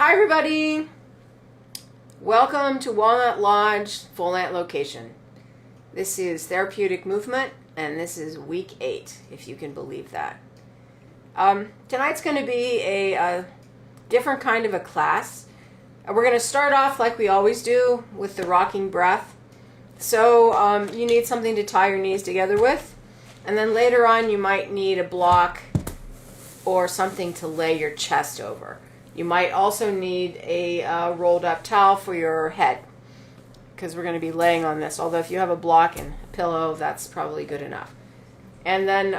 Hi everybody! Welcome to Walnut Lodge, Full Night Location. This is Therapeutic Movement, and this is week 8, if you can believe that. Tonight's going to be a different kind of a class. We're going to start off like we always do with the rocking breath. So you need something to tie your knees together with, and then later on you might need a block or something to lay your chest over. You might also need a rolled up towel for your head, because we're going to be laying on this. Although if you have a block and a pillow, that's probably good enough. And then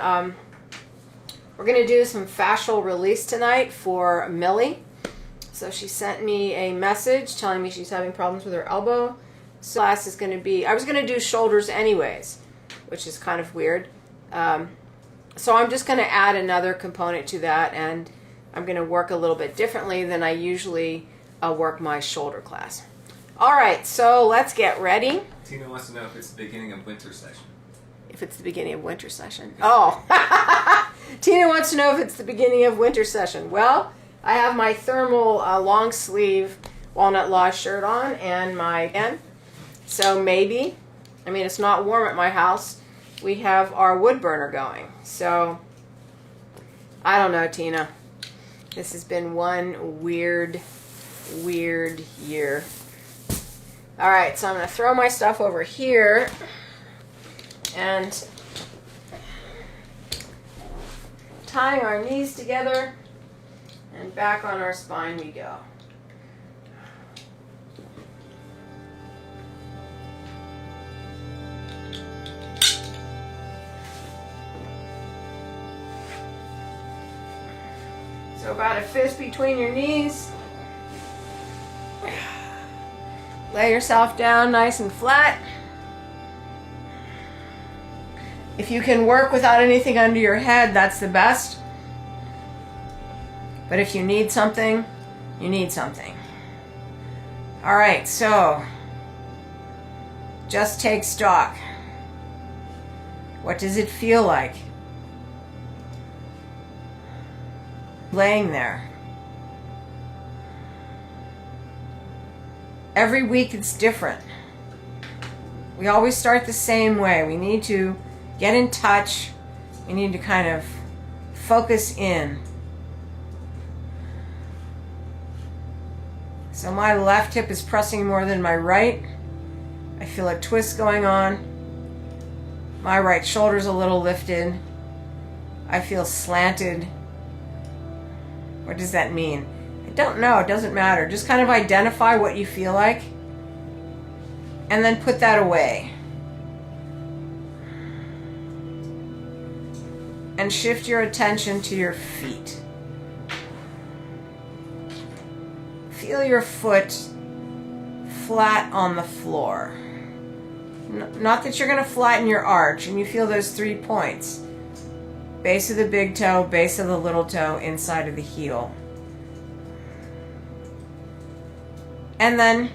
we're going to do some fascial release tonight for Millie. So she sent me a message telling me she's having problems with her elbow. So class is going to be, I was going to do shoulders anyways, which is kind of weird. So I'm just going to add another component to that, and I'm going to work a little bit differently than I usually work my shoulder class. All right, so let's get ready. Tina wants to know if it's the beginning of winter session. If it's the beginning of winter session. Oh, Tina wants to know if it's the beginning of winter session. Well, I have my thermal long sleeve Walnut Lodge shirt on and my pen. So maybe, I mean, it's not warm at my house. We have our wood burner going. So, I don't know, Tina. This has been one weird year. All right, so I'm going to throw my stuff over here and tying our knees together and back on our spine we go. So about a fist between your knees. Lay yourself down nice and flat. If you can work without anything under your head, that's the best. But if you need something, you need something. All right, so just take stock. What does it feel like? Laying there. Every week it's different. We always start the same way. We need to get in touch. We need to kind of focus in. So my left hip is pressing more than my right. I feel a twist going on. My right shoulder's a little lifted. I feel slanted. What does that mean? I don't know. It doesn't matter. Just kind of identify what you feel like and then put that away. And shift your attention to your feet. Feel your foot flat on the floor. Not that you're going to flatten your arch, and you feel those 3 points. Base of the big toe, base of the little toe, inside of the heel. And then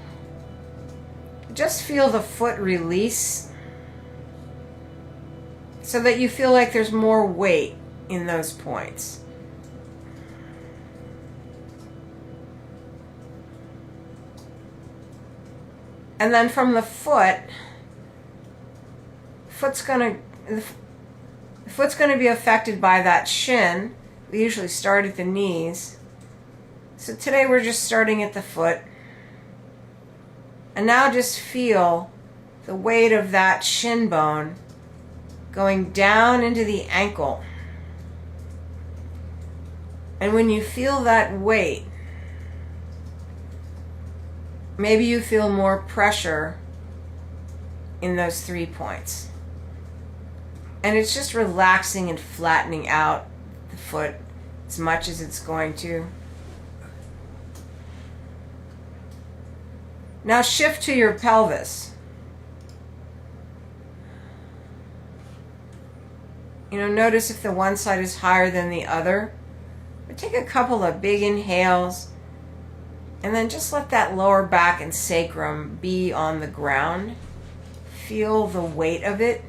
just feel the foot release so that you feel like there's more weight in those points. And then from the foot's going to be affected by that shin. We usually start at the knees. So today we're just starting at the foot. And now just feel the weight of that shin bone going down into the ankle. And when you feel that weight, maybe you feel more pressure in those 3 points. And it's just relaxing and flattening out the foot as much as it's going to. Now shift to your pelvis. Notice if the one side is higher than the other. But take a couple of big inhales and then just let that lower back and sacrum be on the ground. Feel the weight of it.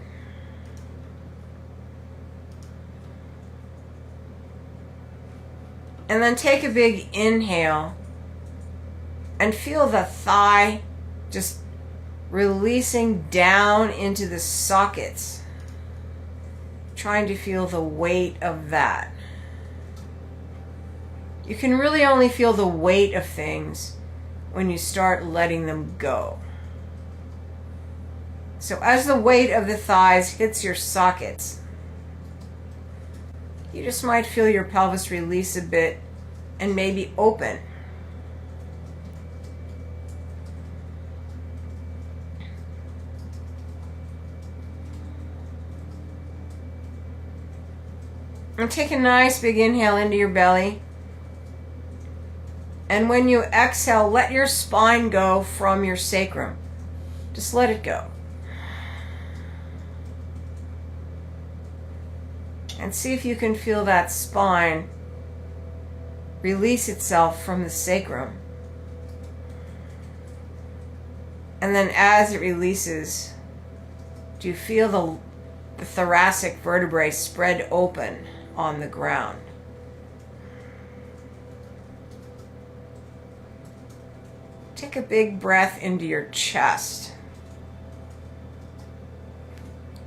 And then take a big inhale And feel the thigh just releasing down into the sockets. Trying to feel the weight of that. You can really only feel the weight of things when you start letting them go. So as the weight of the thighs hits your sockets, you just might feel your pelvis release a bit and maybe open. And take a nice big inhale into your belly. And when you exhale, let your spine go from your sacrum. Just let it go. And see if you can feel that spine release itself from the sacrum. And then as it releases, do you feel the thoracic vertebrae spread open on the ground? Take a big breath into your chest.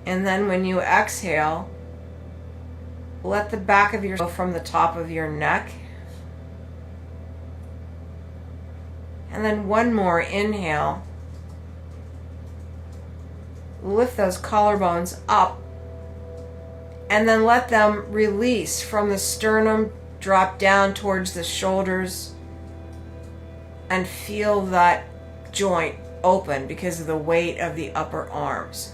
And then when you exhale, let the back of your go from the top of your neck. And then one more inhale. Lift those collarbones up. And then let them release from the sternum, drop down towards the shoulders. And feel that joint open because of the weight of the upper arms.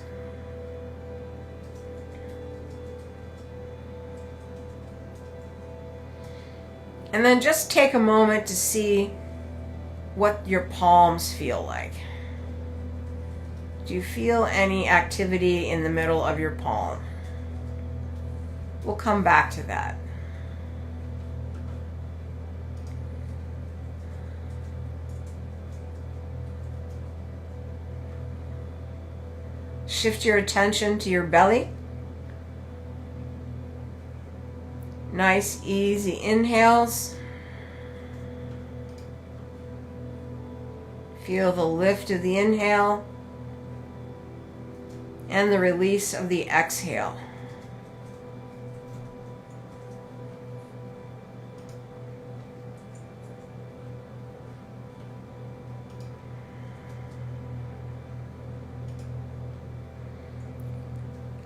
And then just take a moment to see what your palms feel like. Do you feel any activity in the middle of your palm? We'll come back to that. Shift your attention to your belly. Nice, easy inhales. Feel the lift of the inhale and the release of the exhale.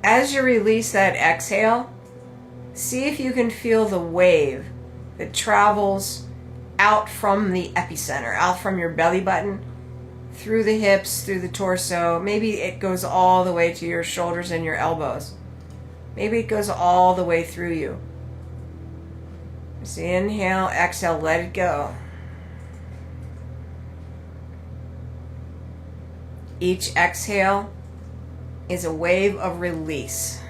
As you release that exhale, see if you can feel the wave that travels out from the epicenter, out from your belly button, through the hips, through the torso. Maybe it goes all the way to your shoulders and your elbows. Maybe it goes all the way through you. Just inhale, exhale, let it go. Each exhale is a wave of release.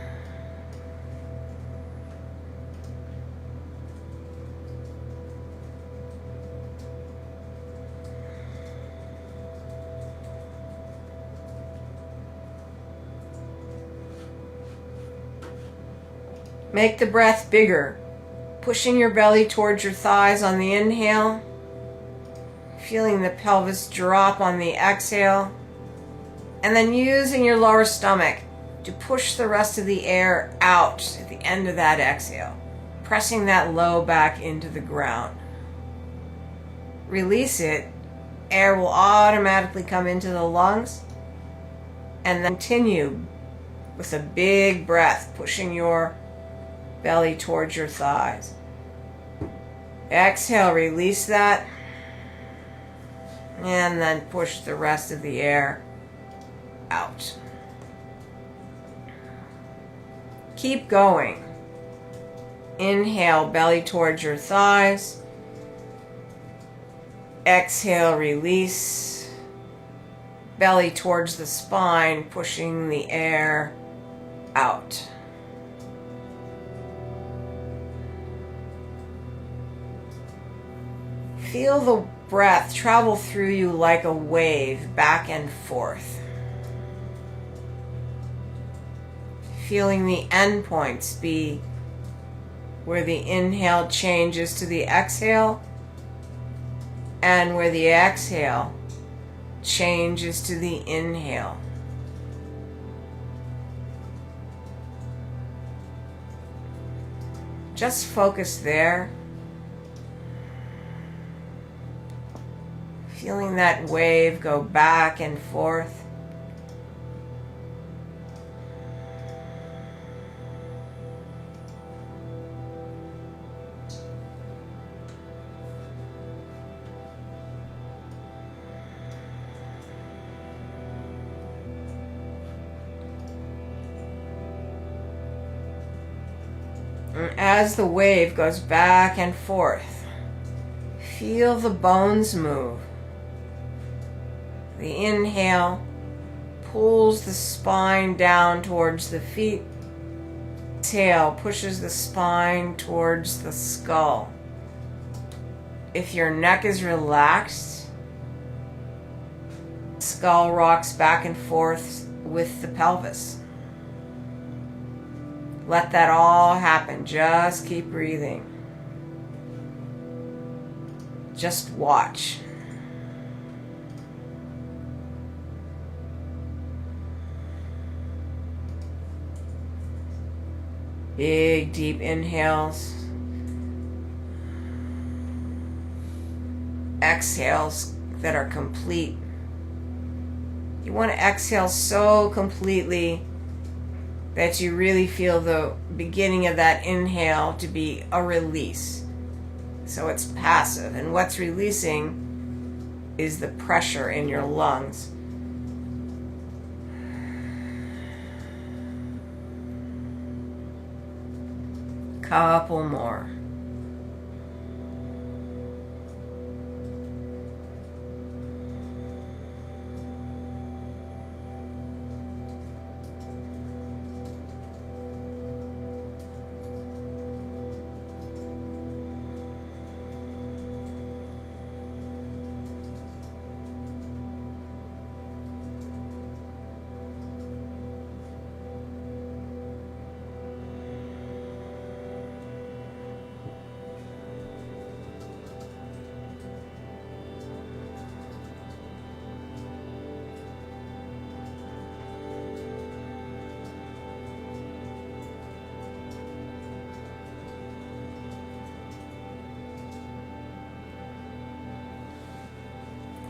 Make the breath bigger, pushing your belly towards your thighs on the inhale, feeling the pelvis drop on the exhale, and then using your lower stomach to push the rest of the air out at the end of that exhale, pressing that low back into the ground. Release it, air will automatically come into the lungs, and then continue with a big breath, pushing your belly towards your thighs. Exhale, release that, and then push the rest of the air out. Keep going. Inhale, belly towards your thighs. Exhale, release. Belly towards the spine, pushing the air out. Feel the breath travel through you like a wave, back and forth. Feeling the endpoints be where the inhale changes to the exhale, And where the exhale changes to the inhale. Just focus there. Feeling that wave go back and forth. As the wave goes back and forth, feel the bones move. The inhale pulls the spine down towards the feet. Exhale pushes the spine towards the skull. If your neck is relaxed, skull rocks back and forth with the pelvis. Let that all happen. Just keep breathing. Just watch. Big, deep inhales. Exhales that are complete. You want to exhale so completely that you really feel the beginning of that inhale to be a release. So it's passive. And what's releasing is the pressure in your lungs. Couple more.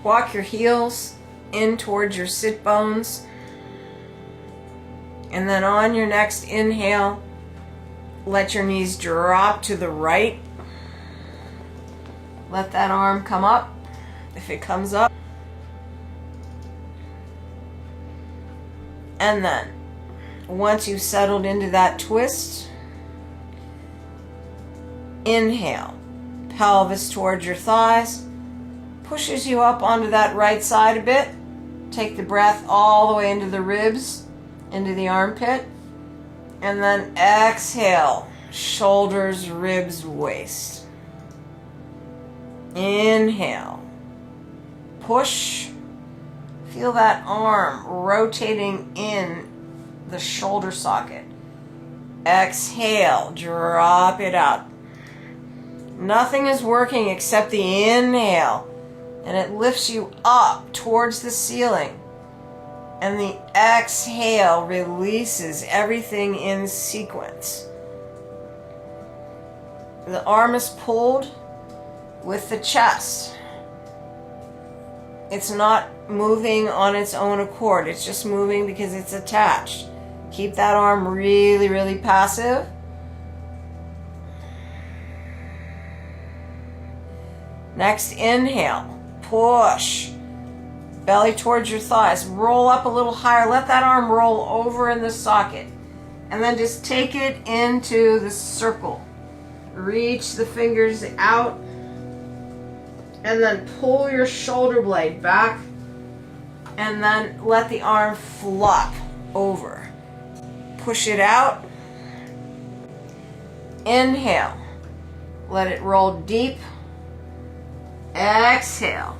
Walk your heels in towards your sit bones. And then on your next inhale, let your knees drop to the right. Let that arm come up. If it comes up. And then, once you've settled into that twist, inhale. Pelvis towards your thighs. Pushes you up onto that right side a bit. Take the breath all the way into the ribs, into the armpit. And then exhale, shoulders, ribs, waist. Inhale. Push. Feel that arm rotating in the shoulder socket. Exhale, drop it out. Nothing is working except the inhale. And it lifts you up towards the ceiling. And the exhale releases everything in sequence. The arm is pulled with the chest. It's not moving on its own accord. It's just moving because it's attached. Keep that arm really, really passive. Next inhale. Push. Belly towards your thighs. Roll up a little higher. Let that arm roll over in the socket. And then just take it into the circle. Reach the fingers out. And then pull your shoulder blade back. And then let the arm flop over. Push it out. Inhale. Let it roll deep. Exhale.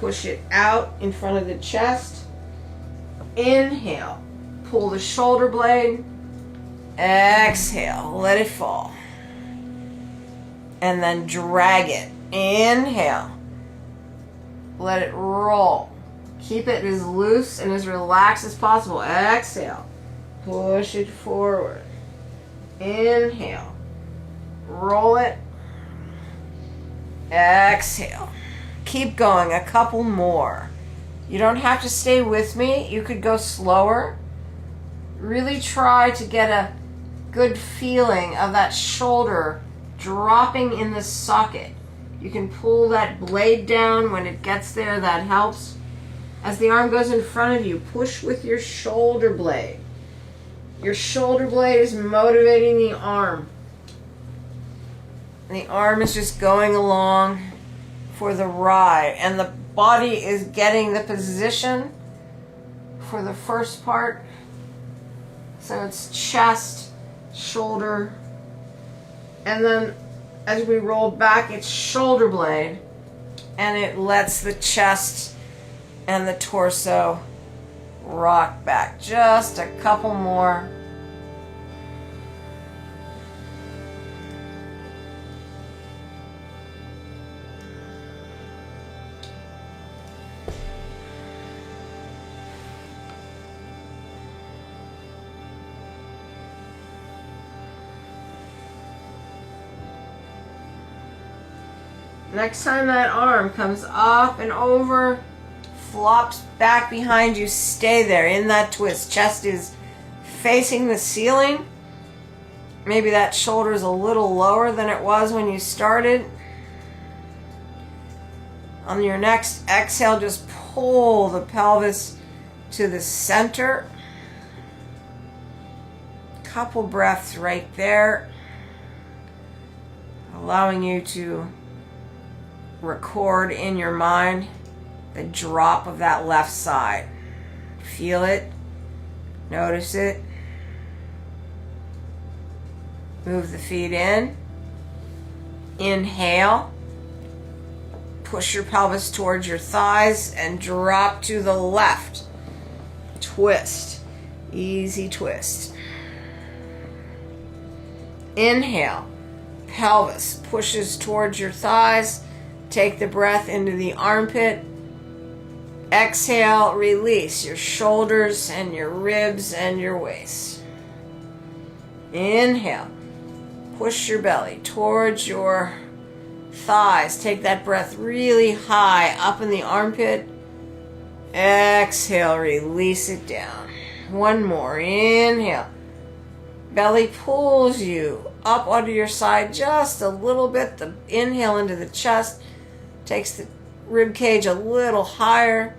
Push it out in front of the chest. Inhale. Pull the shoulder blade. Exhale. Let it fall. And then drag it. Inhale. Let it roll. Keep it as loose and as relaxed as possible. Exhale. Push it forward. Inhale. Roll it. Exhale. Keep going. A couple more. You don't have to stay with me. You could go slower. Really try to get a good feeling of that shoulder dropping in the socket. You can pull that blade down when it gets there. That helps. As the arm goes in front of you, push with your shoulder blade. Your shoulder blade is motivating the arm. And the arm is just going along for the ride. And the body is getting the position for the first part. So it's chest, shoulder, and then as we roll back, it's shoulder blade, and it lets the chest and the torso rock back. Just a couple more. Next time that arm comes up and over, flops back behind you, stay there in that twist. Chest is facing the ceiling. Maybe that shoulder is a little lower than it was when you started. On your next exhale, just pull the pelvis to the center. Couple breaths right there, allowing you to record in your mind the drop of that left side. Feel it. Notice it. Move the feet in. Inhale. Push your pelvis towards your thighs and drop to the left. Twist. Easy twist. Inhale. Pelvis pushes towards your thighs. Take the breath into the armpit. Exhale, release your shoulders and your ribs and your waist. Inhale. Push your belly towards your thighs. Take that breath really high up in the armpit. Exhale, release it down. One more. Inhale. Belly pulls you up onto your side just a little bit. The inhale into the chest takes the rib cage a little higher.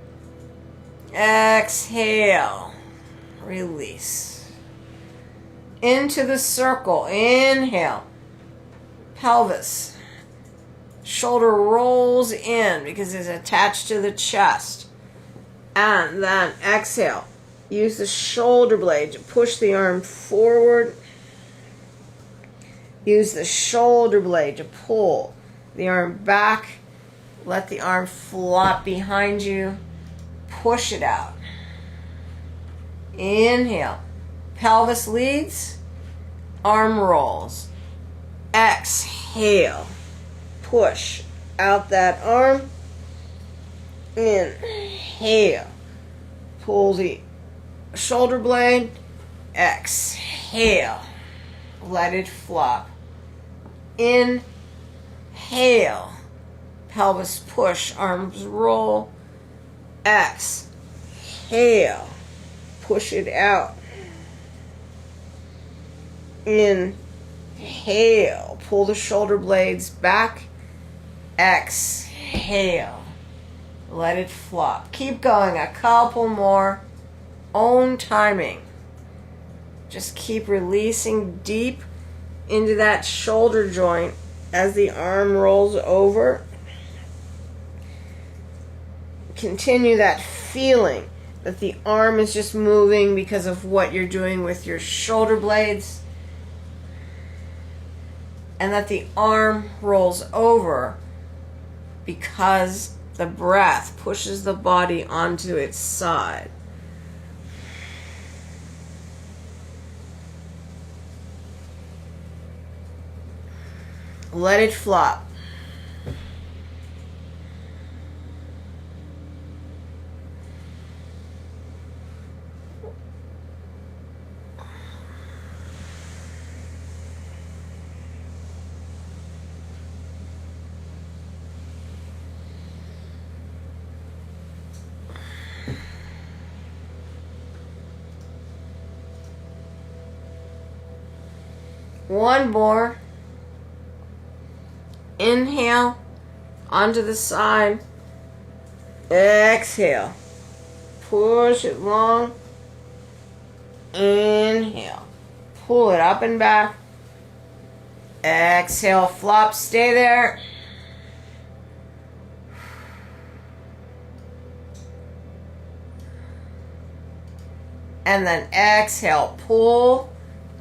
Exhale. Release. Into the circle. Inhale. Pelvis. Shoulder rolls in because it's attached to the chest. And then exhale. Use the shoulder blade to push the arm forward. Use the shoulder blade to pull the arm back. Let the arm flop behind you. Push it out. Inhale. Pelvis leads. Arm rolls. Exhale. Push out that arm. Inhale. Pull the shoulder blade. Exhale. Let it flop. Inhale. Pelvis push, arms roll. Exhale. Push it out. Inhale. Pull the shoulder blades back. Exhale. Let it flop. Keep going. A couple more. Own timing. Just keep releasing deep into that shoulder joint as the arm rolls over. Continue that feeling that the arm is just moving because of what you're doing with your shoulder blades, and that the arm rolls over because the breath pushes the body onto its side. Let it flop. One more. Inhale onto the side. Exhale. Push it long. Inhale. Pull it up and back. Exhale, flop, stay there. And then exhale, pull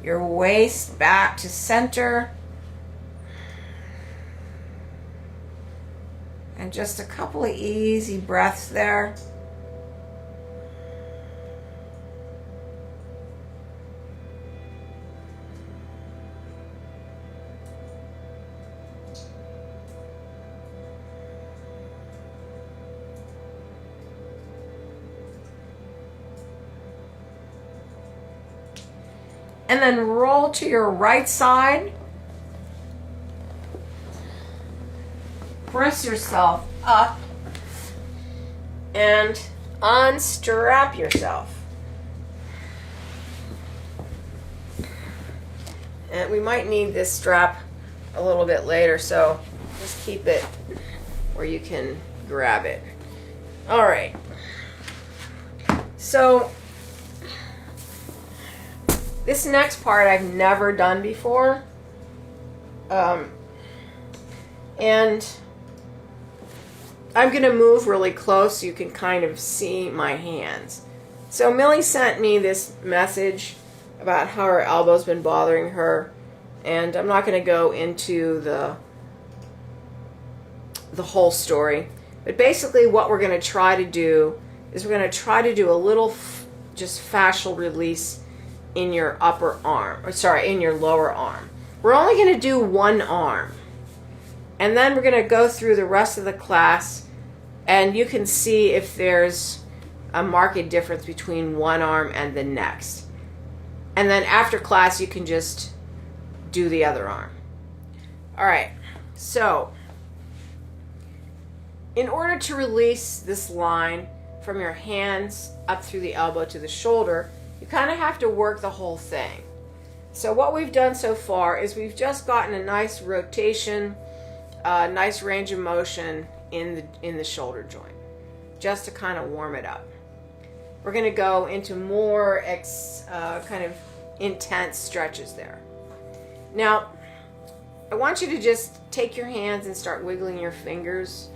your waist back to center. And just a couple of easy breaths there. And then roll to your right side. Press yourself up and unstrap yourself. And we might need this strap a little bit later, so just keep it where you can grab it. All right. So this next part I've never done before. And I'm going to move really close so you can kind of see my hands. So Millie sent me this message about how her elbow's been bothering her. And I'm not going to go into the whole story. But basically what we're going to try to do is we're going to try to do a little just fascial release in your upper arm, in your lower arm. We're only going to do one arm. And then we're going to go through the rest of the class and you can see if there's a marked difference between one arm and the next. And then after class you can just do the other arm. All right, so in order to release this line from your hands up through the elbow to the shoulder, you kind of have to work the whole thing. So what we've done so far is we've just gotten a nice rotation, nice range of motion in the shoulder joint, just to kind of warm it up. We're going to go into more kind of intense stretches there. Now, I want you to just take your hands and start wiggling your fingers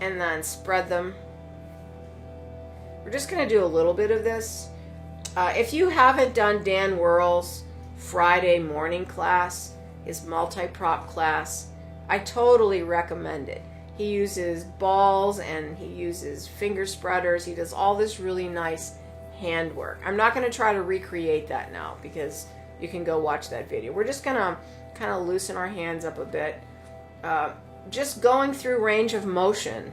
and then spread them. We're just going to do a little bit of this. If you haven't done Dan Worrell's Friday morning class, his multi-prop class, I totally recommend it. He uses balls and he uses finger spreaders. He does all this really nice hand work. I'm not going to try to recreate that now because you can go watch that video. We're just going to kind of loosen our hands up a bit. Just going through range of motion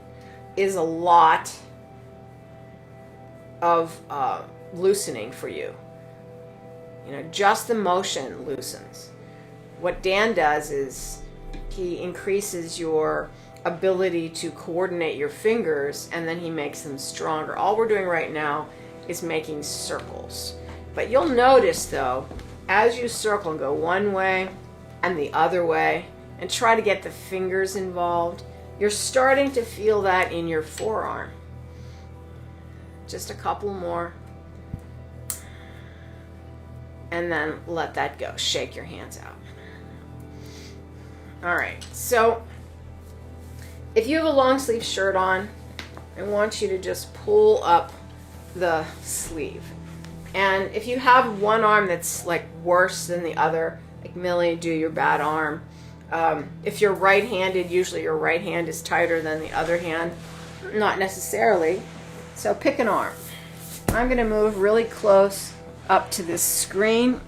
is a lot of loosening for you. You know, just the motion loosens. What Dan does is he increases your ability to coordinate your fingers and then he makes them stronger. All we're doing right now is making circles. But you'll notice though, as you circle and go one way and the other way and try to get the fingers involved, you're starting to feel that in your forearm. Just a couple more. And then let that go. Shake your hands out. All right. So if you have a long sleeve shirt on, I want you to just pull up the sleeve. And if you have one arm that's like worse than the other, like Millie, do your bad arm. If you're right-handed, usually your right hand is tighter than the other hand. Not necessarily. So pick an arm. I'm going to move really close up to this screen.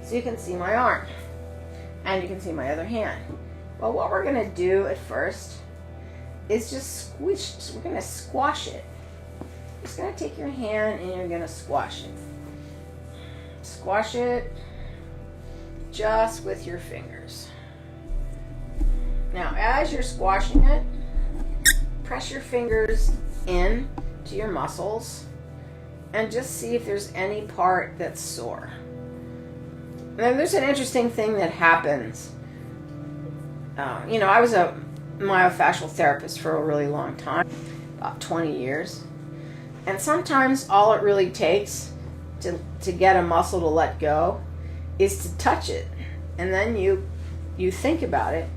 So you can see my arm. And you can see my other hand. Well, what we're going to do at first is just squish. We're going to squash it. Just going to take your hand and you're going to squash it. Squash it just with your fingers. Now, as you're squashing it, press your fingers in to your muscles and just see if there's any part that's sore. Now, there's an interesting thing that happens. I was a myofascial therapist for a really long time, about 20 years. And sometimes all it really takes to get a muscle to let go is to touch it. And then you think about it.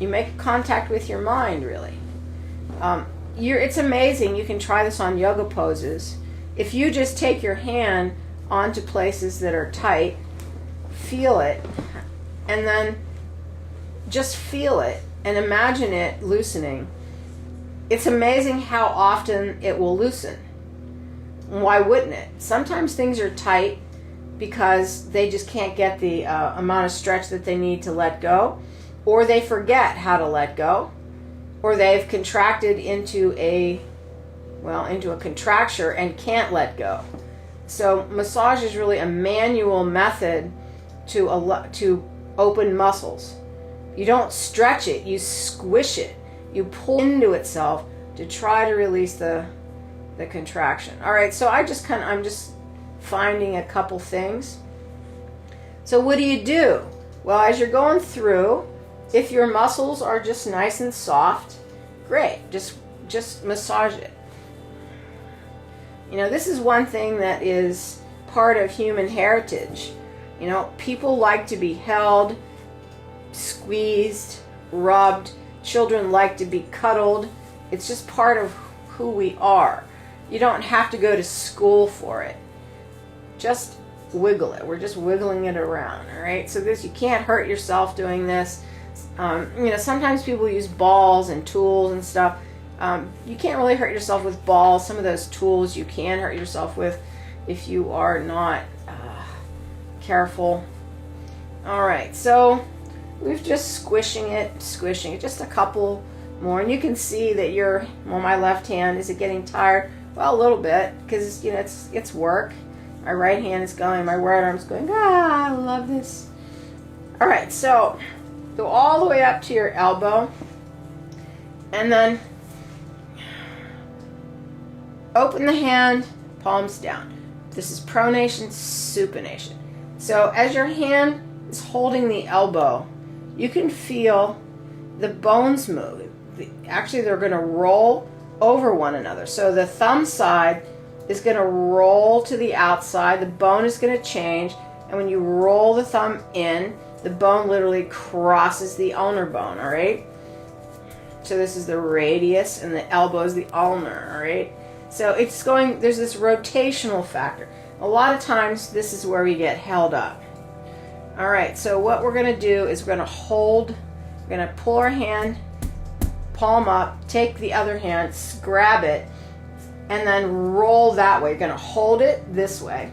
You make contact with your mind, really. It's amazing. You can try this on yoga poses. If you just take your hand onto places that are tight, feel it, and then just feel it and imagine it loosening. It's amazing how often it will loosen. Why wouldn't it? Sometimes things are tight because they just can't get the amount of stretch that they need to let go, or they forget how to let go, or they've contracted into a contracture and can't let go. So massage is really a manual method to open muscles. You don't stretch it, you squish it. You pull into itself to try to release the contraction. All right, so I'm just finding a couple things. So what do? Well, as you're going through, if your muscles are just nice and soft, great. Just massage it. This is one thing that is part of human heritage. People like to be held, squeezed, rubbed. Children like to be cuddled. It's just part of who we are. You don't have to go to school for it. Just wiggle it. We're just wiggling it around, all right? So you can't hurt yourself doing this. Sometimes people use balls and tools and stuff. You can't really hurt yourself with balls. Some of those tools you can hurt yourself with if you are not careful. All right, so we're just squishing it, just a couple more. And you can see that my left hand, is it getting tired? Well, a little bit, because it's work. My right hand is going, my right arm's going, I love this. All right, so go all the way up to your elbow, and then open the hand, palms down. This is pronation, supination. So as your hand is holding the elbow, you can feel the bones move. Actually, they're going to roll over one another. So the thumb side is going to roll to the outside. The bone is going to change. And when you roll the thumb in, the bone literally crosses the ulnar bone, all right? So this is the radius, and the elbow is the ulnar, all right? So there's this rotational factor. A lot of times, this is where we get held up. All right, so what we're going to do is we're going to pull our hand, palm up, take the other hand, grab it, and then roll that way. You're going to hold it this way.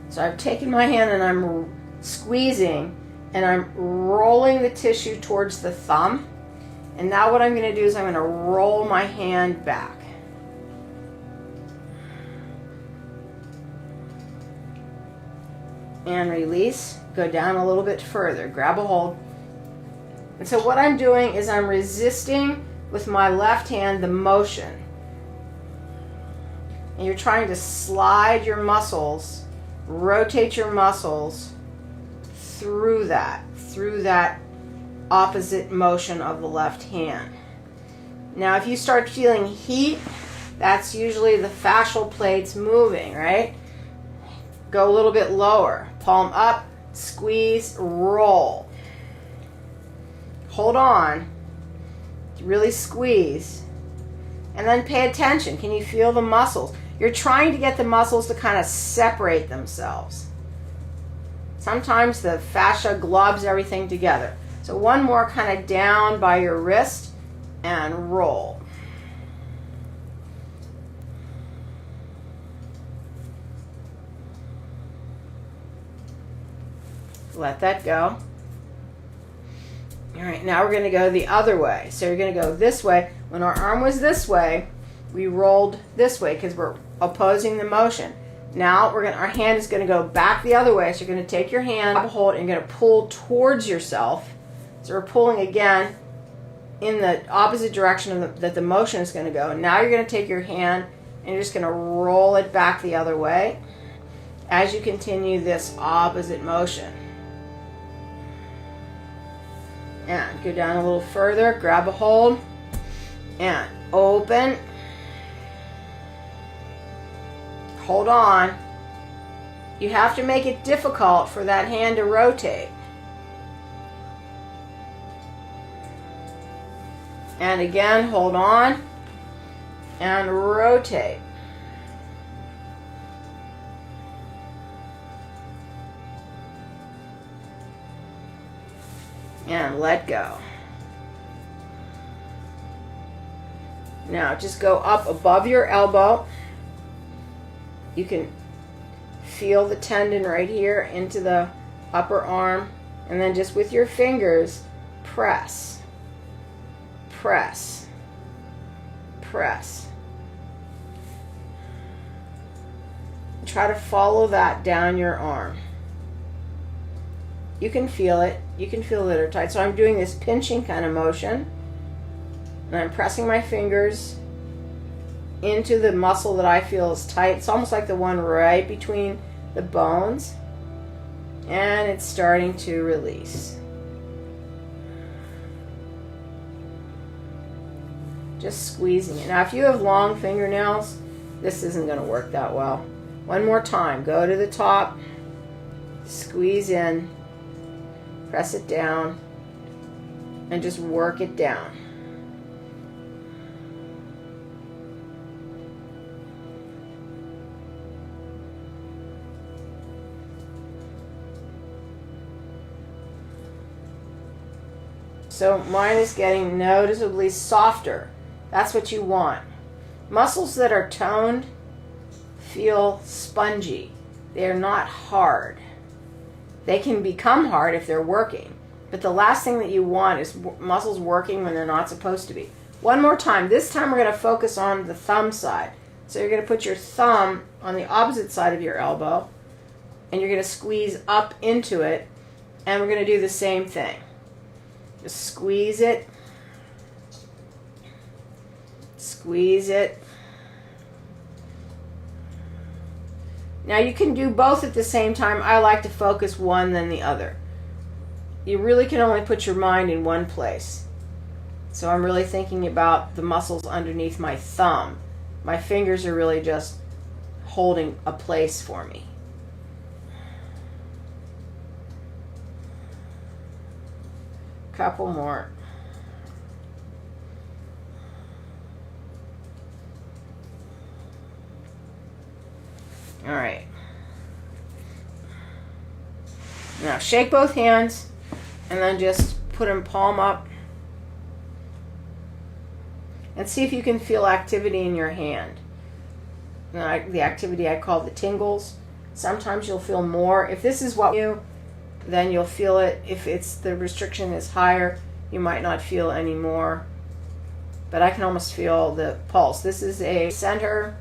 So I've taken my hand and I'm squeezing, and I'm rolling the tissue towards the thumb. And now what I'm going to do is I'm going to roll my hand back. And release, go down a little bit further, grab a hold. And so what I'm doing is I'm resisting with my left hand the motion. And you're trying to slide your muscles, rotate your muscles through that opposite motion of the left hand. Now if you start feeling heat, that's usually the fascial plates moving, right? Go a little bit lower. Palm up, squeeze, roll. Hold on. Really squeeze. And then pay attention. Can you feel the muscles? You're trying to get the muscles to kind of separate themselves. Sometimes the fascia globs everything together. So one more kind of down by your wrist and roll. Let that go. All right, now we're going to go the other way. So you're going to go this way. When our arm was this way, we rolled this way because we're opposing the motion. Now our hand is going to go back the other way. So you're going to take your hand, hold, and you're going to pull towards yourself. So we're pulling again, in the opposite direction that the motion is going to go. Now you're going to take your hand and you're just going to roll it back the other way as you continue this opposite motion. And go down a little further, grab a hold, and open. Hold on. You have to make it difficult for that hand to rotate. And again, hold on and rotate. And let go. Now just go up above your elbow. You can feel the tendon right here into the upper arm, and then just with your fingers press, press, press. Try to follow that down your arm. You can feel it. You can feel that are tight. So I'm doing this pinching kind of motion, and I'm pressing my fingers into the muscle that I feel is tight. It's almost like the one right between the bones, and it's starting to release. Just squeezing it. Now if you have long fingernails, this isn't going to work that well. One more time. Go to the top, squeeze in, press it down, and just work it down. So mine is getting noticeably softer. That's what you want. Muscles that are toned feel spongy. They are not hard. They can become hard if they're working. But the last thing that you want is muscles working when they're not supposed to be. One more time. This time we're going to focus on the thumb side. So you're going to put your thumb on the opposite side of your elbow, and you're going to squeeze up into it, and we're going to do the same thing. Just squeeze it, squeeze it. Now you can do both at the same time. I like to focus one then the other. You really can only put your mind in one place. So I'm really thinking about the muscles underneath my thumb. My fingers are really just holding a place for me. Couple more. All right. Now shake both hands and then just put them palm up and see if you can feel activity in your hand. Now, the activity I call the tingles. Sometimes you'll feel more. If this is what you, then you'll feel it. If it's the restriction is higher, you might not feel any more. But I can almost feel the pulse. This is a center,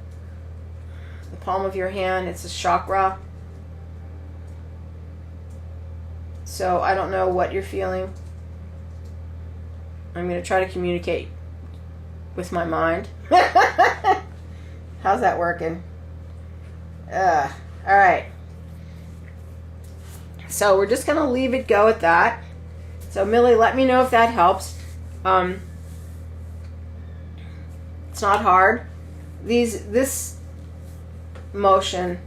the palm of your hand. It's a chakra. So I don't know what you're feeling. I'm going to try to communicate with my mind. How's that working? All right. So we're just going to leave it go at that. So Millie, let me know if that helps. It's not hard. This motion,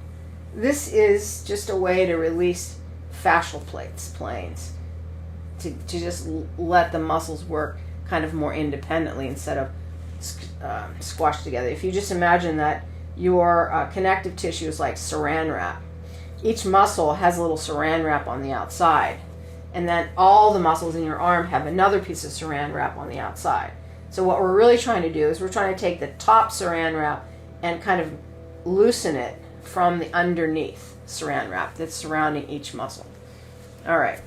this is just a way to release fascial planes, to just let the muscles work kind of more independently instead of squashed together. If you just imagine that your connective tissue is like saran wrap. Each muscle has a little saran wrap on the outside, and then all the muscles in your arm have another piece of saran wrap on the outside. So what we're really trying to do is we're trying to take the top saran wrap and kind of loosen it from the underneath saran wrap that's surrounding each muscle. All right.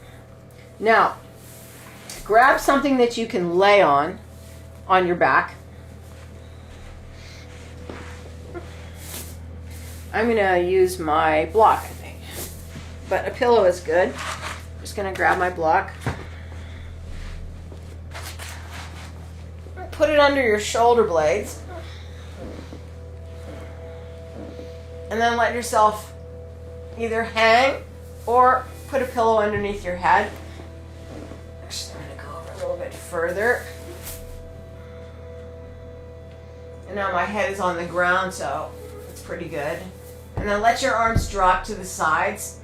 Now, grab something that you can lay on your back. I'm going to use my block, I think. But a pillow is good. I'm just going to grab my block. put it under your shoulder blades. And then let yourself either hang or put a pillow underneath your head. Actually, I'm going to go over a little bit further. And now my head is on the ground, so it's pretty good. And then let your arms drop to the sides.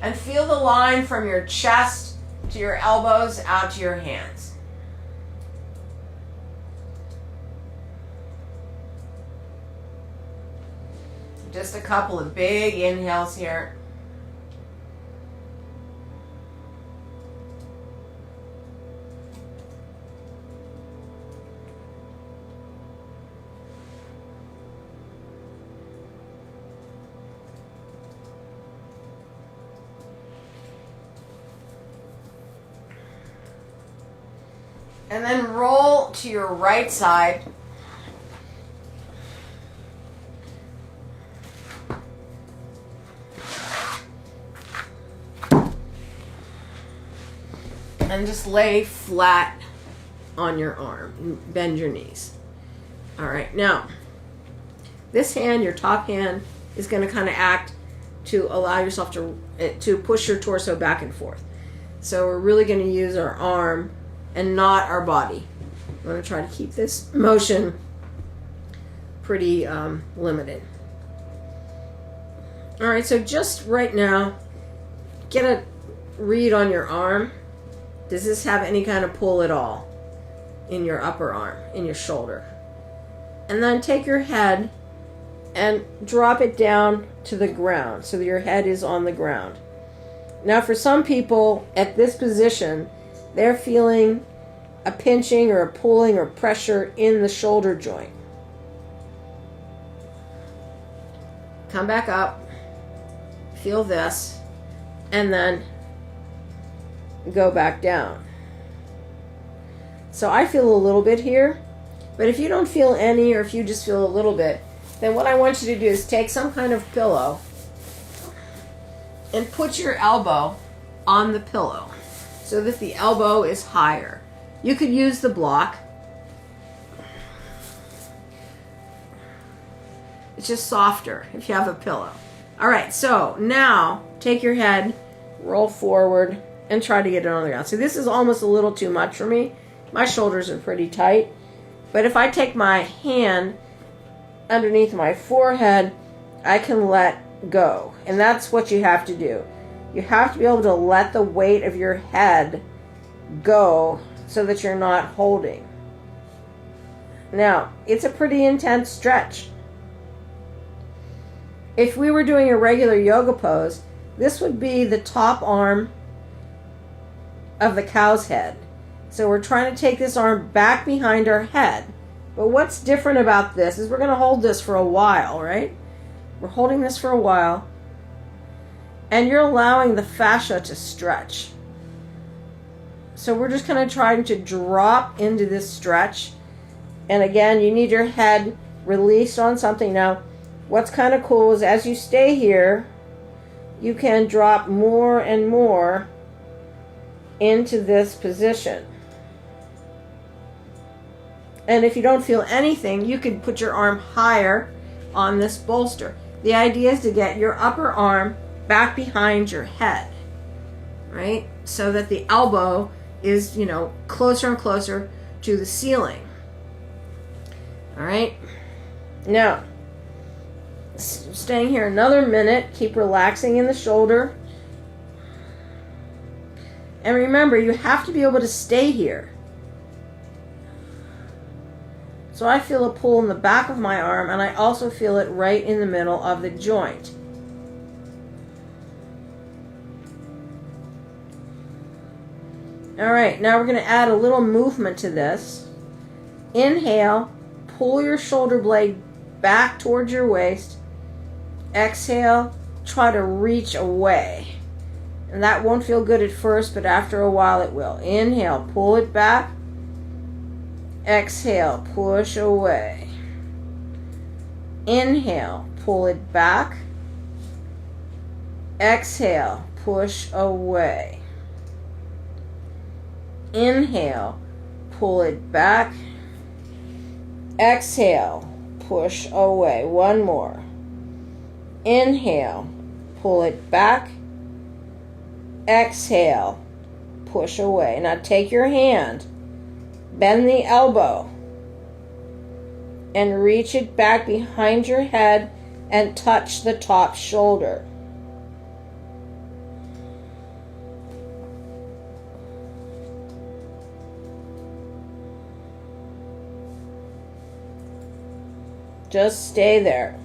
And feel the line from your chest to your elbows out to your hands. Just a couple of big inhales here. And then roll to your right side. And just lay flat on your arm. Bend your knees. All right, now, this hand, your top hand, is going to kind of act to allow yourself to push your torso back and forth. So we're really going to use our arm and not our body. I'm going to try to keep this motion pretty limited. All right, so just right now, get a read on your arm. Does this have any kind of pull at all in your upper arm, in your shoulder? And then take your head and drop it down to the ground so that your head is on the ground. Now, for some people at this position, they're feeling a pinching or a pulling or pressure in the shoulder joint. Come back up, feel this, and then go back down. So I feel a little bit here, but if you don't feel any, or if you just feel a little bit, then what I want you to do is take some kind of pillow and put your elbow on the pillow so that the elbow is higher. You could use the block. It's just softer if you have a pillow. All right, so now take your head, roll forward, and try to get it on the ground. So this is almost a little too much for me. My shoulders are pretty tight. But if I take my hand underneath my forehead, I can let go. And that's what you have to do. You have to be able to let the weight of your head go so that you're not holding. Now, it's a pretty intense stretch. If we were doing a regular yoga pose, this would be the top arm of the cow's head. So we're trying to take this arm back behind our head. But what's different about this is we're going to hold this for a while, right? We're holding this for a while. And you're allowing the fascia to stretch. So we're just kind of trying to drop into this stretch. And again, you need your head released on something. Now, what's kind of cool is as you stay here, you can drop more and more into this position. And if you don't feel anything, you can put your arm higher on this bolster. The idea is to get your upper arm back behind your head, right? So that the elbow is, closer and closer to the ceiling. All right? Now, staying here another minute, keep relaxing in the shoulder. And remember, you have to be able to stay here. So I feel a pull in the back of my arm, and I also feel it right in the middle of the joint. All right, now we're going to add a little movement to this. Inhale, pull your shoulder blade back towards your waist. Exhale, try to reach away. And that won't feel good at first, but after a while it will. Inhale, pull it back. Exhale, push away. Inhale, pull it back. Exhale, push away. Inhale, pull it back. Exhale, push away. One more. Inhale, pull it back. Exhale, push away. Now take your hand, bend the elbow, and reach it back behind your head and touch the top shoulder. Just stay there.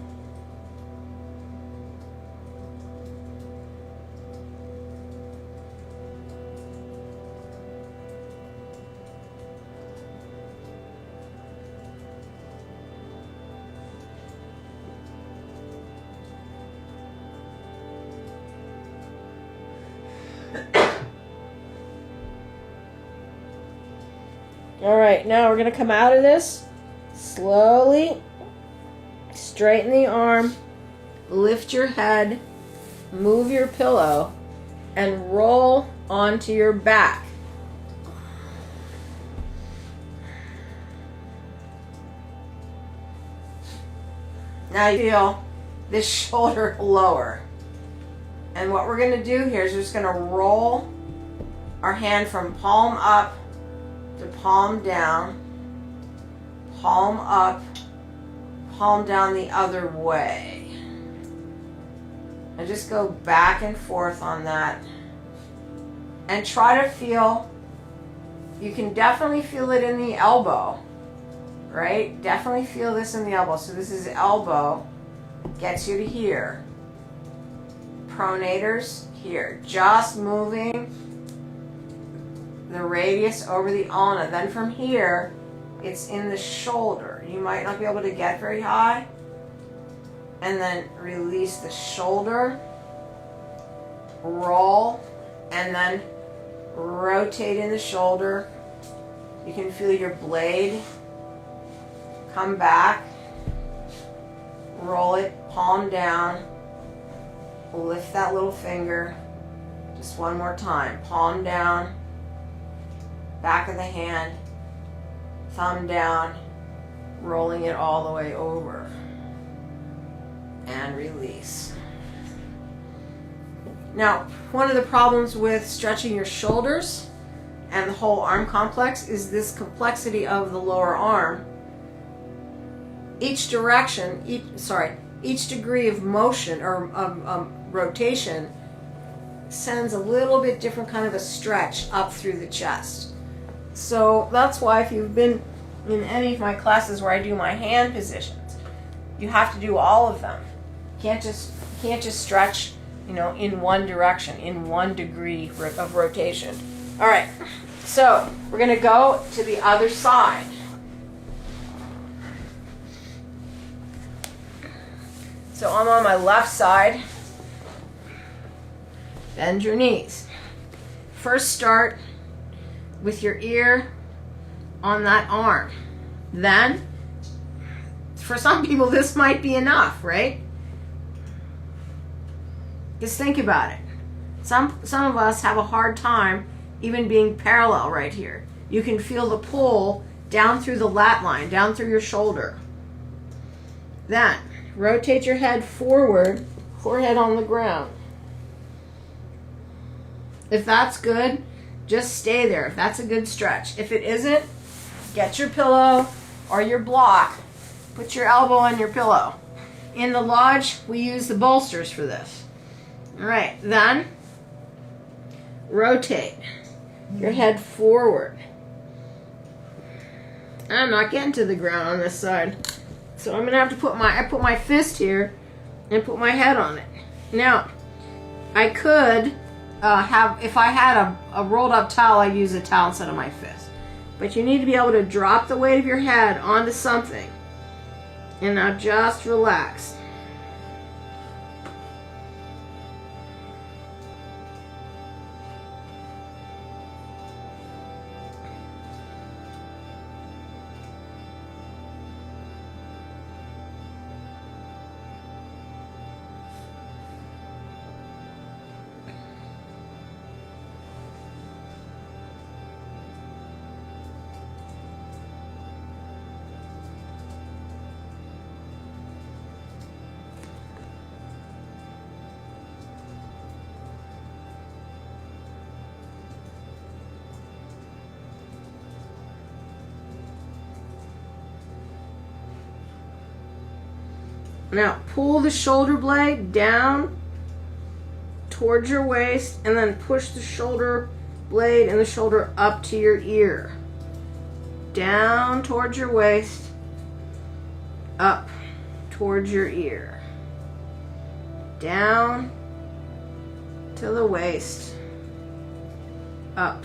All right, now we're going to come out of this slowly. Straighten the arm, lift your head, move your pillow, and roll onto your back. Now you feel this shoulder lower. And what we're going to do here is we're just going to roll our hand from palm up to palm down, palm up, palm down the other way. And just go back and forth on that. And try to feel, you can definitely feel it in the elbow, right? Definitely feel this in the elbow. So this is elbow, gets you to here. Pronators, here. Just moving the radius over the ulna. Then from here, it's in the shoulder. You might not be able to get very high. And then release the shoulder, roll, and then rotate in the shoulder. You can feel your blade come back, roll it, palm down, lift that little finger. Just one more time. Palm down, back of the hand, thumb down, rolling it all the way over. And release. Now, one of the problems with stretching your shoulders and the whole arm complex is this complexity of the lower arm. Each direction, each degree of motion or rotation sends a little bit different kind of a stretch up through the chest. So that's why if you've been in any of my classes where I do my hand positions, you have to do all of them. Can't just stretch, in one direction, in one degree of rotation. All right, so we're going to go to the other side. So I'm on my left side. Bend your knees. First start with your ear on that arm. Then, for some people, this might be enough, right? Just think about it. Some of us have a hard time even being parallel right here. You can feel the pull down through the lat line, down through your shoulder. Then, rotate your head forward, forehead on the ground. If that's good, just stay there. If that's a good stretch. If it isn't, get your pillow or your block. Put your elbow on your pillow. In the lodge, we use the bolsters for this. All right, then rotate your head forward. I'm not getting to the ground on this side, so I'm going to have to put my fist here and put my head on it. Now, I could if I had a rolled up towel, I'd use a towel instead of my fist. But you need to be able to drop the weight of your head onto something. And now just relax. Now pull the shoulder blade down towards your waist and then push the shoulder blade and the shoulder up to your ear. Down towards your waist, up towards your ear. Down to the waist, up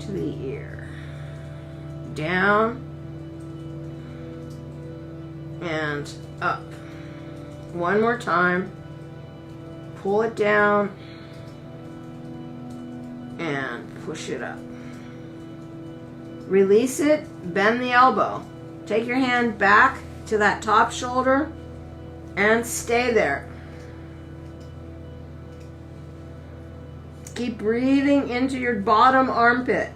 to the ear. Down and up. One more time. Pull it down and push it up. Release it, bend the elbow. Take your hand back to that top shoulder and stay there. Keep breathing into your bottom armpit.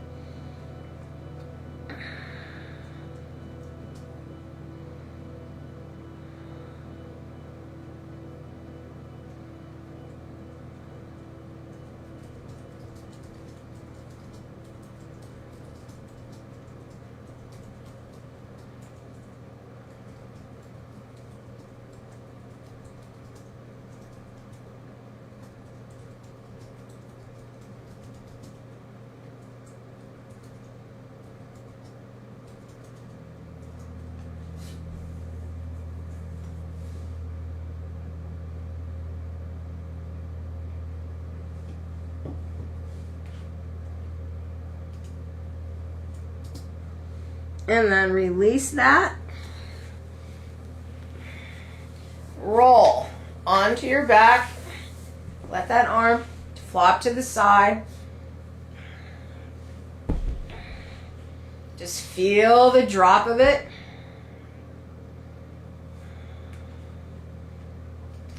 And then release that. Roll onto your back. Let that arm flop to the side. Just feel the drop of it.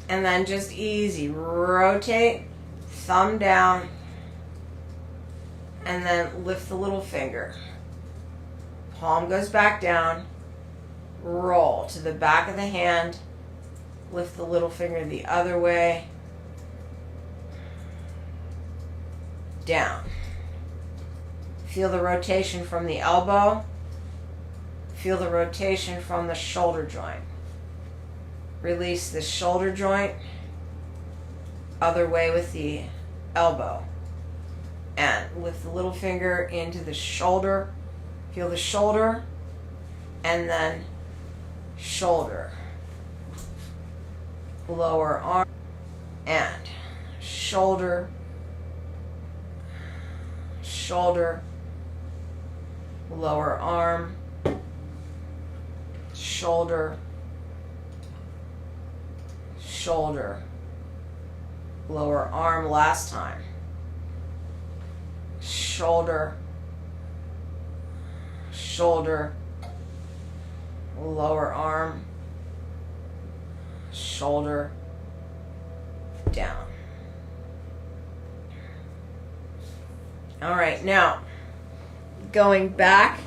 And then just easy. Rotate, thumb down, and then lift the little finger. Palm goes back down. Roll to the back of the hand. Lift the little finger the other way. Down. Feel the rotation from the elbow. Feel the rotation from the shoulder joint. Release the shoulder joint. Other way with the elbow. And lift the little finger into the shoulder. Feel the shoulder, and then shoulder, lower arm, and shoulder, shoulder, lower arm, shoulder, shoulder, lower arm. Last time. Shoulder, shoulder, lower arm, shoulder, down. All right, now going back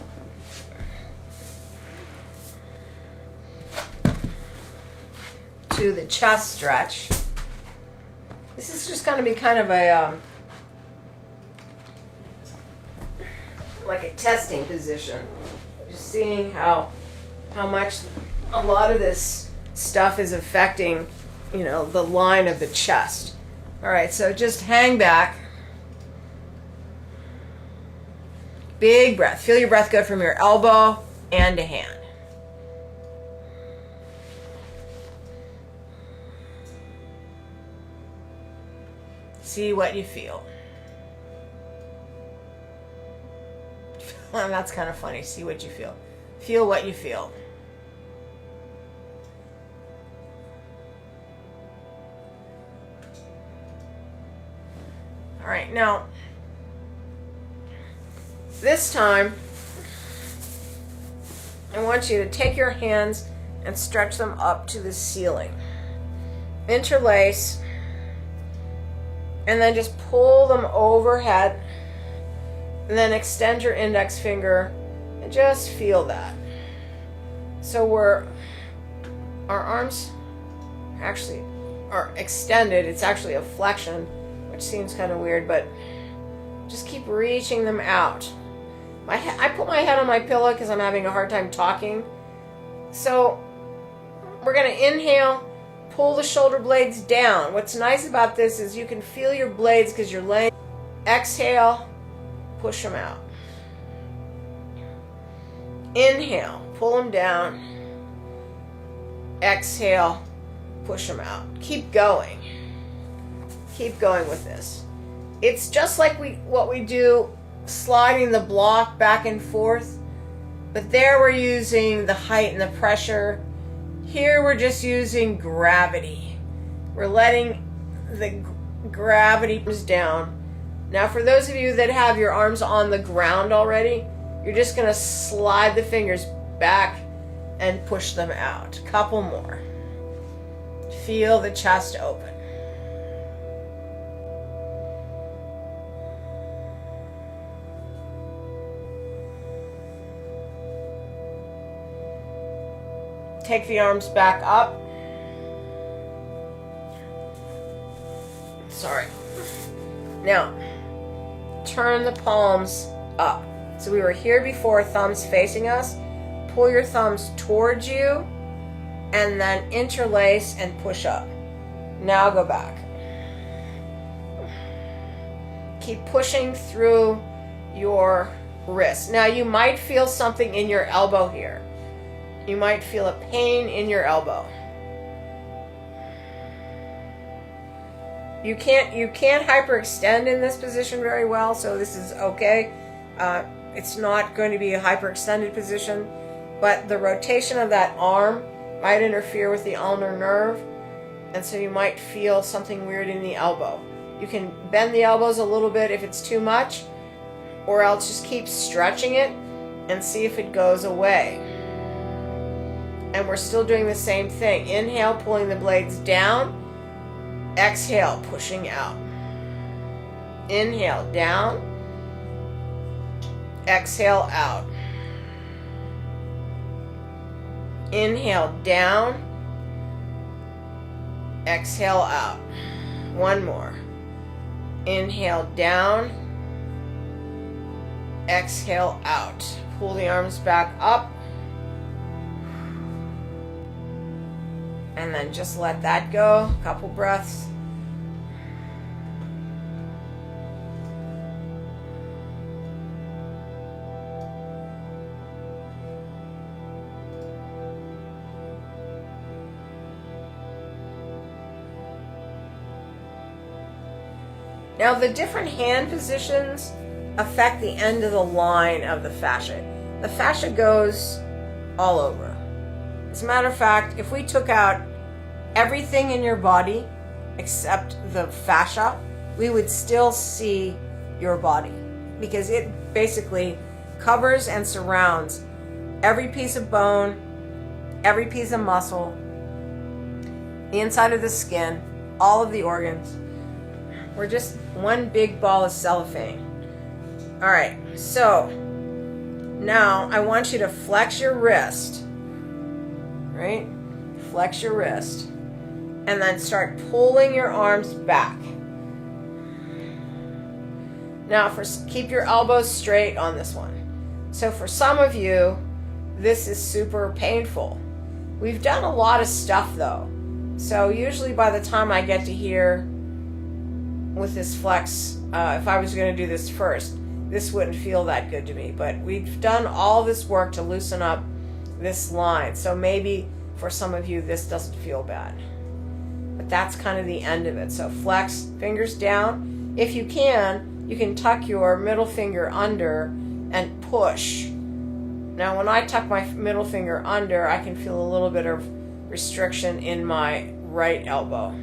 to the chest stretch. This is just going to be kind of a like a testing position. Just seeing how much a lot of this stuff is affecting, the line of the chest. All right, so just hang back. Big breath. Feel your breath go from your elbow and to hand. See what you feel. That's kind of funny. See what you feel. Feel what you feel. All right, now, this time, I want you to take your hands and stretch them up to the ceiling. Interlace, and then just pull them overhead. And then extend your index finger and just feel that. So our arms actually are extended. It's actually a flexion, which seems kind of weird, but just keep reaching them out. I put my head on my pillow because I'm having a hard time talking. So we're going to inhale, pull the shoulder blades down. What's nice about this is you can feel your blades because you're laying. Exhale, push them out. Inhale, pull them down. Exhale, push them out. Keep going. Keep going with this. It's just like what we do, sliding the block back and forth. But there we're using the height and the pressure. Here we're just using gravity. We're letting the gravity down. Now for those of you that have your arms on the ground already, you're just going to slide the fingers back and push them out. A couple more. Feel the chest open. Take the arms back up. Sorry. Now, turn the palms up. So we were here before, thumbs facing us. Pull your thumbs towards you and then interlace and push up. Now go back. Keep pushing through your wrist. Now you might feel something in your elbow here. You might feel a pain in your elbow. You can't hyperextend in this position very well, so this is okay. It's not going to be a hyperextended position, but the rotation of that arm might interfere with the ulnar nerve, and so you might feel something weird in the elbow. You can bend the elbows a little bit if it's too much, or else just keep stretching it and see if it goes away. And we're still doing the same thing. Inhale, pulling the blades down. Exhale, pushing out. Inhale, down. Exhale, out. Inhale, down. Exhale, out. One more. Inhale, down. Exhale, out. Pull the arms back up. And then just let that go. A couple breaths. Now the different hand positions affect the end of the line of the fascia. The fascia goes all over. As a matter of fact, if we took out everything in your body except the fascia, we would still see your body because it basically covers and surrounds every piece of bone, every piece of muscle, the inside of the skin, all of the organs. We're just one big ball of cellophane. All right, so now I want you to flex your wrist, right? Flex your wrist. And then start pulling your arms back. Now, keep your elbows straight on this one. So for some of you, this is super painful. We've done a lot of stuff though. So usually by the time I get to here with this flex, if I was going to do this first, this wouldn't feel that good to me. But we've done all this work to loosen up this line. So maybe for some of you, this doesn't feel bad. But that's kind of the end of it. So flex, fingers down. If you can tuck your middle finger under and push. Now when I tuck my middle finger under, I can feel a little bit of restriction in my right elbow.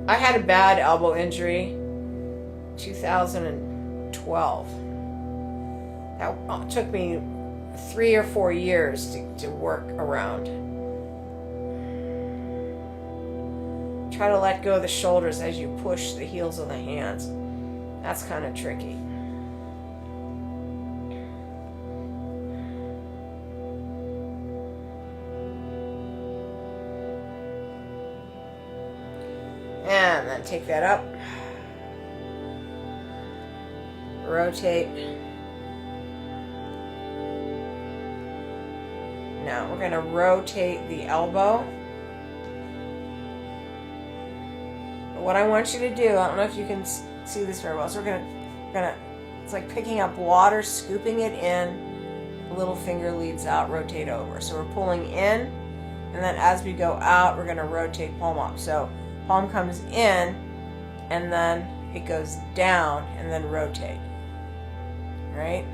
I had a bad elbow injury 2012. That took me 3 or 4 years to work around. Try to let go of the shoulders as you push the heels of the hands. That's kind of tricky. And then take that up. Rotate. Now we're going to rotate the elbow. But what I want you to do, I don't know if you can see this very well, so we're gonna it's like picking up water, scooping it in, the little finger leads out, rotate over. So we're pulling in, and then as we go out, we're gonna rotate palm up. So palm comes in, and then it goes down, and then rotate, right?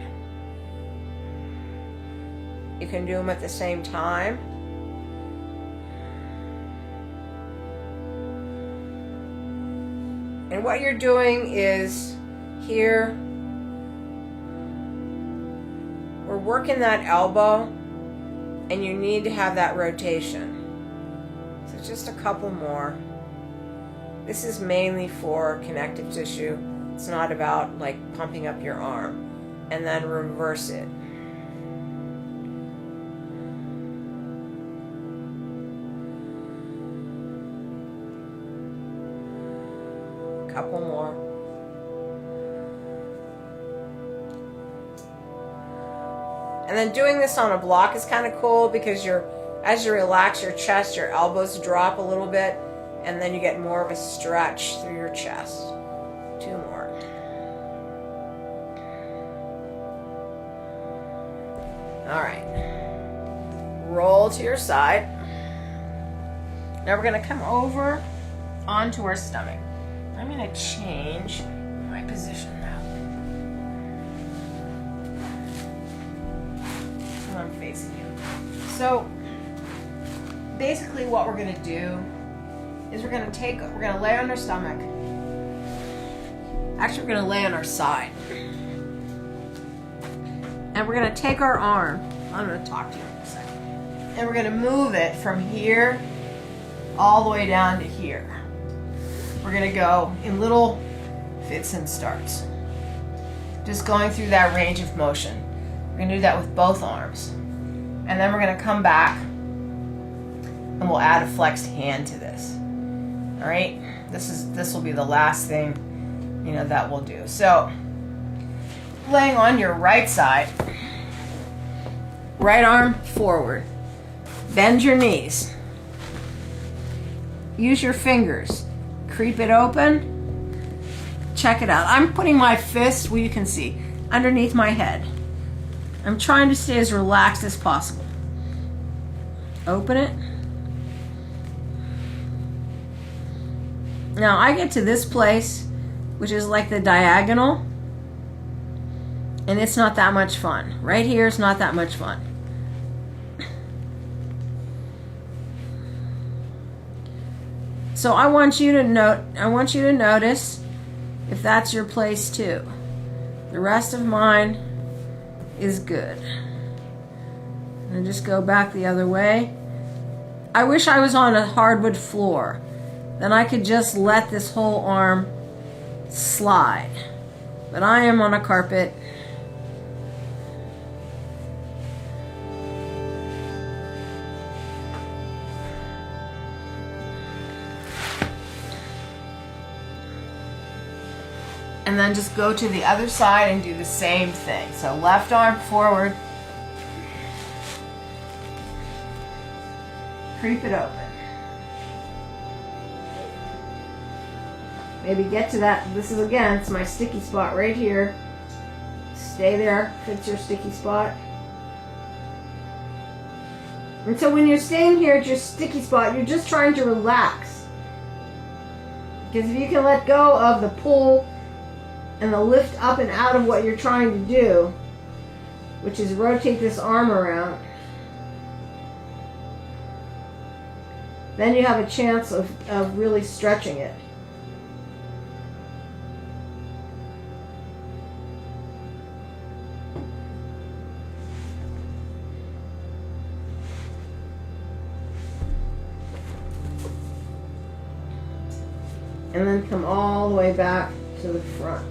You can do them at the same time. And what you're doing is here, we're working that elbow, and you need to have that rotation. So just a couple more. This is mainly for connective tissue. It's not about like pumping up your arm. And then reverse it. Couple more. And then doing this on a block is kind of cool because as you relax your chest, your elbows drop a little bit, and then you get more of a stretch through your chest. 2 more. All right. Roll to your side. Now we're going to come over onto our stomach. I'm going to change my position now. So I'm facing you. So basically what we're going to do is we're going to lay on our stomach. Actually, we're going to lay on our side. And we're going to take our arm. I'm going to talk to you in a second. And we're going to move it from here all the way down to here. We're going to go in little fits and starts. Just going through that range of motion. We're going to do that with both arms. And then we're going to come back and we'll add a flexed hand to this. All right? This will be the last thing, that we'll do. So, laying on your right side, right arm forward. Bend your knees. Use your fingers. Creep it open. Check it out. I'm putting my fist, you can see, underneath my head. I'm trying to stay as relaxed as possible. Open it. Now I get to this place, which is like the diagonal, and it's not that much fun. Right here is not that much fun. So I want you to notice if that's your place too. The rest of mine is good. And just go back the other way. I wish I was on a hardwood floor. Then I could just let this whole arm slide. But I am on a carpet. And then just go to the other side and do the same thing. So left arm forward. Creep it open. Maybe get to that. This is again, it's my sticky spot right here. Stay there. It's your sticky spot. And so when you're staying here at your sticky spot, you're just trying to relax. Because if you can let go of the pull and the lift up and out of what you're trying to do, which is rotate this arm around, then you have a chance of really stretching it. And then come all the way back to the front.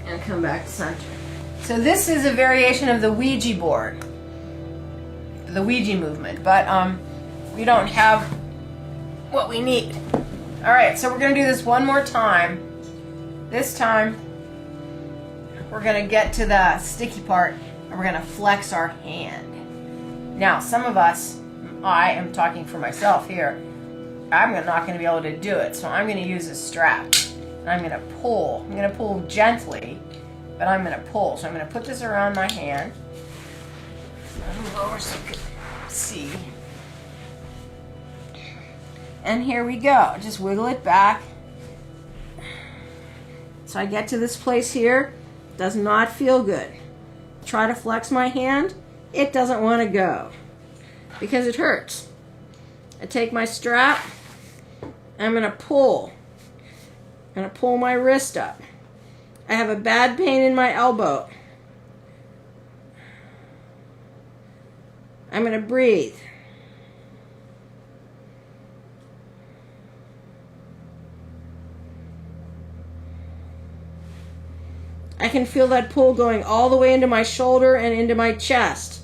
And come back to center. So this is a variation of the Ouija board, the Ouija movement, but we don't have what we need. All right, so we're going to do this one more time. This time, we're going to get to the sticky part and we're going to flex our hand. Now, some of us, I am talking for myself here, I'm not going to be able to do it. So I'm going to use a strap. And I'm going to pull. I'm going to pull gently, but I'm going to pull. So I'm going to put this around my hand. Move over so you can see. And here we go. Just wiggle it back. So I get to this place here. Does not feel good. Try to flex my hand. It doesn't want to go because it hurts. I take my strap. I'm going to pull. I'm going to pull my wrist up. I have a bad pain in my elbow. I'm going to breathe. I can feel that pull going all the way into my shoulder and into my chest.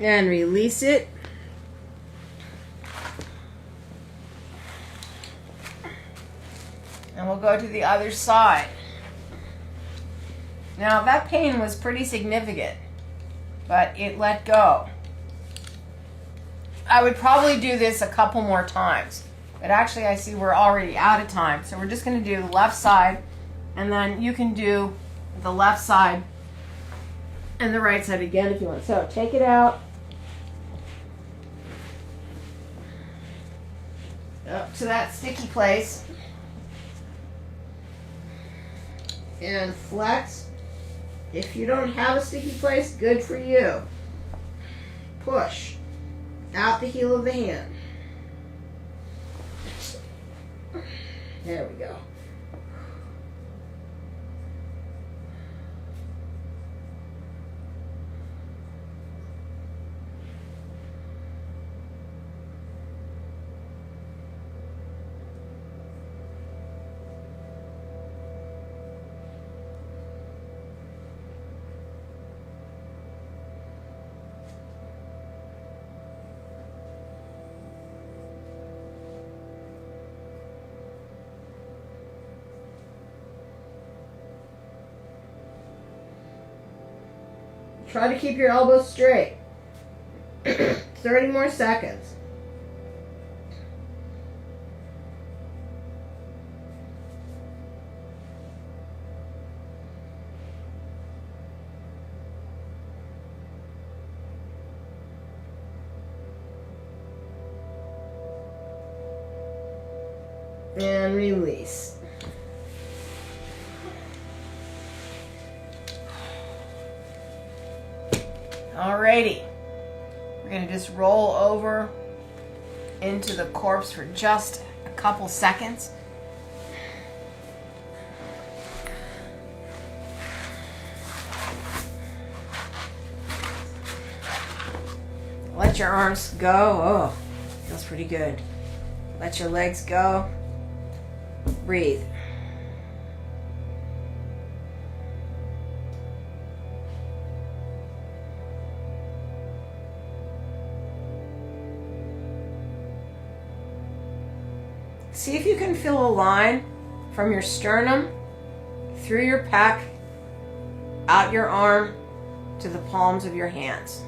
And release it. And we'll go to the other side. Now that pain was pretty significant, but it let go. I would probably do this a couple more times, but actually I see we're already out of time. So we're just going to do the left side, and then you can do the left side and the right side again if you want. So take it out. Up to that sticky place and flex. If you don't have a sticky place, good for you. Push out the heel of the hand. There we go. Try to keep your elbows straight. 30 more seconds. And release. Alrighty, we're going to just roll over into the corpse for just a couple seconds. Let your arms go. Oh, feels pretty good. Let your legs go. Breathe. See if you can feel a line from your sternum, through your pec, out your arm, to the palms of your hands.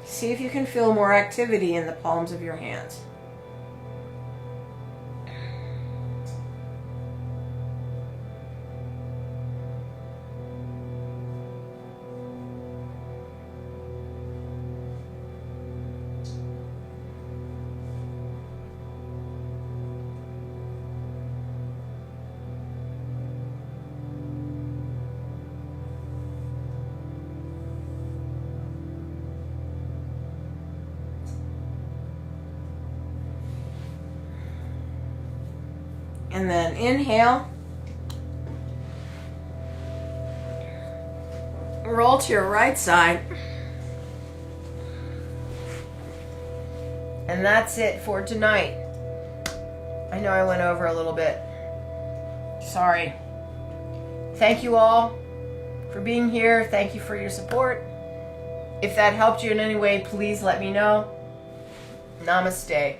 See if you can feel more activity in the palms of your hands. And then inhale. Roll to your right side. And that's it for tonight. I know I went over a little bit. Sorry. Thank you all for being here. Thank you for your support. If that helped you in any way, please let me know. Namaste.